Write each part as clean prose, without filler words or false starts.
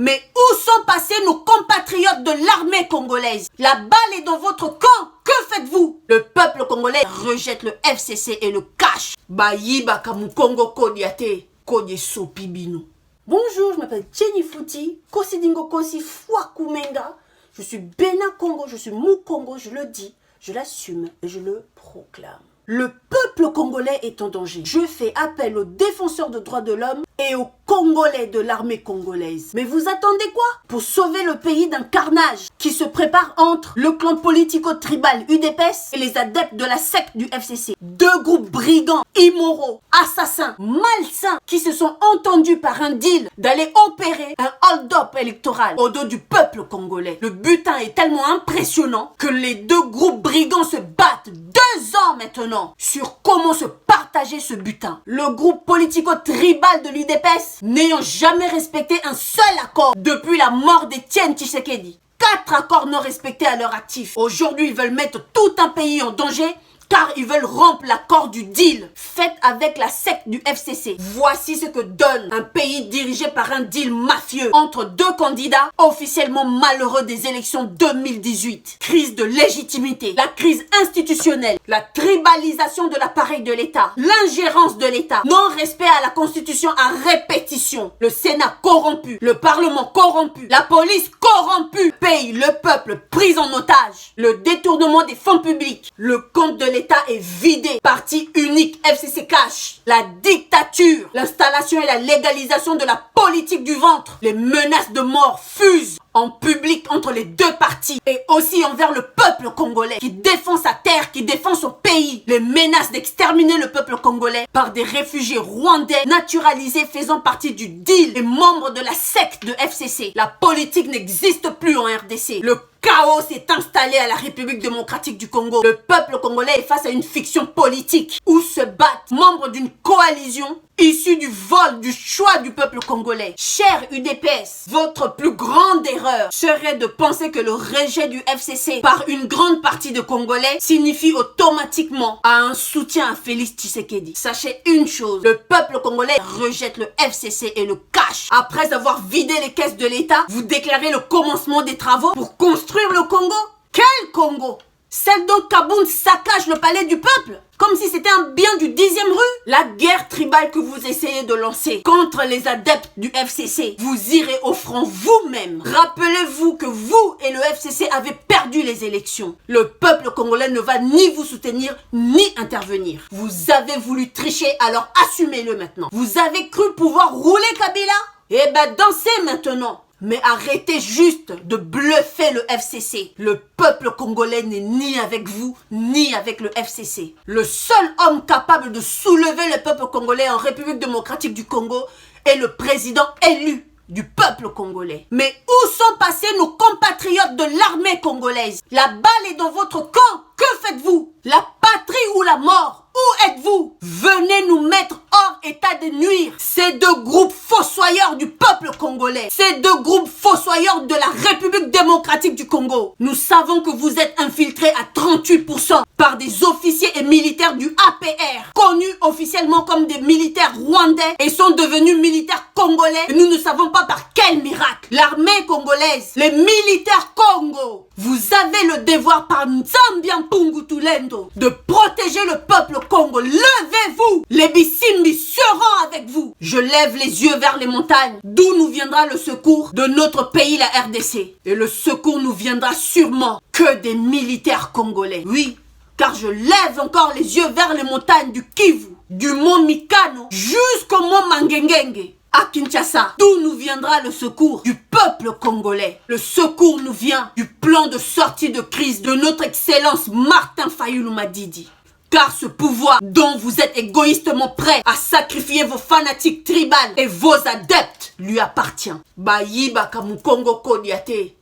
Mais où sont passés nos compatriotes de l'armée congolaise? La balle est dans votre camp. Que faites-vous? Le peuple congolais rejette le FCC et le cache. Bayiba Kamukongo Kodiate, Kodieso Pibino. Bonjour, je m'appelle Jenny Fouti, Kosidingo Kosi Fwakumenga. Je suis Bénin Congo, je suis Moukongo, je le dis, je l'assume et je le proclame. Le peuple congolais est en danger. Je fais appel aux défenseurs de droits de l'homme et aux Congolais de l'armée congolaise. Mais vous attendez quoi? Pour sauver le pays d'un carnage qui se prépare entre le clan politico-tribal UDPS et les adeptes de la secte du FCC. Deux groupes brigands, immoraux, assassins, malsains qui se sont entendus par un deal d'aller opérer un hold-up électoral au dos du peuple congolais. Le butin est tellement impressionnant que les deux groupes brigands se battent 2 ans maintenant sur comment se partager ce butin. Le groupe politico-tribal de l'UDPS n'ayant jamais respecté un seul accord depuis la mort d'Étienne Tshisekedi. 4 accords non respectés à leur actif. Aujourd'hui, ils veulent mettre tout un pays en danger car ils veulent rompre l'accord du deal fait avec la secte du FCC. Voici ce que donne un pays dirigé par un deal mafieux entre 2 candidats officiellement malheureux des élections 2018. Crise de légitimité, la crise institutionnelle, la tribalisation de l'appareil de l'État, l'ingérence de l'État, non-respect à la Constitution à répétition, le Sénat corrompu, le Parlement corrompu, la police corrompue, paye le peuple pris en otage, le détournement des fonds publics, le compte de l'État est vidé, parti unique, FCC cash, la dictature, l'installation et la légalisation de la politique du ventre, les menaces de mort fusent en public entre les 2 partis et aussi envers le peuple congolais qui défend sa terre, qui défend son pays. Les menaces d'exterminer le peuple congolais par des réfugiés rwandais naturalisés faisant partie du deal et membres de la secte de FCC. La politique n'existe plus en RDC. Le chaos s'est installé à la République démocratique du Congo. Le peuple congolais est face à une fiction politique où se battent membres d'une coalition issue du vol, du choix du peuple congolais. Cher UDPS, votre plus grande erreur serait de penser que le rejet du FCC par une grande partie de Congolais signifie automatiquement un soutien à Félix Tshisekedi. Sachez une chose, le peuple congolais rejette le FCC et le cache. Après avoir vidé les caisses de l'État, vous déclarez le commencement des travaux pour construire le Congo. Quel Congo? Celle dont Kabound saccage le palais du peuple comme si c'était un bien du 10e rue. La guerre tribale que vous essayez de lancer contre les adeptes du FCC, vous irez au front vous-même. Rappelez-vous que vous et le FCC avez perdu les élections. Le peuple congolais ne va ni vous soutenir ni intervenir. Vous avez voulu tricher, alors assumez-le maintenant. Vous avez cru pouvoir rouler Kabila? Eh ben dansez maintenant. Mais arrêtez juste de bluffer le FCC. Le peuple congolais n'est ni avec vous, ni avec le FCC. Le seul homme capable de soulever le peuple congolais en République démocratique du Congo est le président élu du peuple congolais. Mais où sont passés nos compatriotes de l'armée congolaise? La balle est dans votre camp. Que faites-vous? La patrie ou la mort? Où êtes-vous? Venez nous mettre hors état de nuire ces 2 groupes fossoyeurs du peuple congolais, ces 2 groupes fossoyeurs de la République démocratique du Congo. Nous savons que vous êtes infiltrés à 38% par des officiers et militaires du APR, connus officiellement comme des militaires rwandais et sont devenus militaires congolais. Et nous ne savons pas par quel miracle. L'armée congolaise, les militaires Congo, vous avez le devoir par Nzambian Pungutulendo de protéger le peuple Congo. Levez-vous, les Bissimbi seront avec vous. Je lève les yeux vers les montagnes, d'où nous viendra le secours de notre pays, la RDC. Et le secours nous viendra sûrement que des militaires congolais. Oui, car je lève encore les yeux vers les montagnes du Kivu, du mont Mikano, jusqu'au mont Mangengenge. À Kinshasa, d'où nous viendra le secours du peuple congolais. Le secours nous vient du plan de sortie de crise de notre excellence Martin Fayulu Madidi. Car ce pouvoir dont vous êtes égoïstement prêts à sacrifier vos fanatiques tribales et vos adeptes lui appartient. Bayiba Kamukongo Kodiate,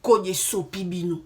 Kodieso Pibino.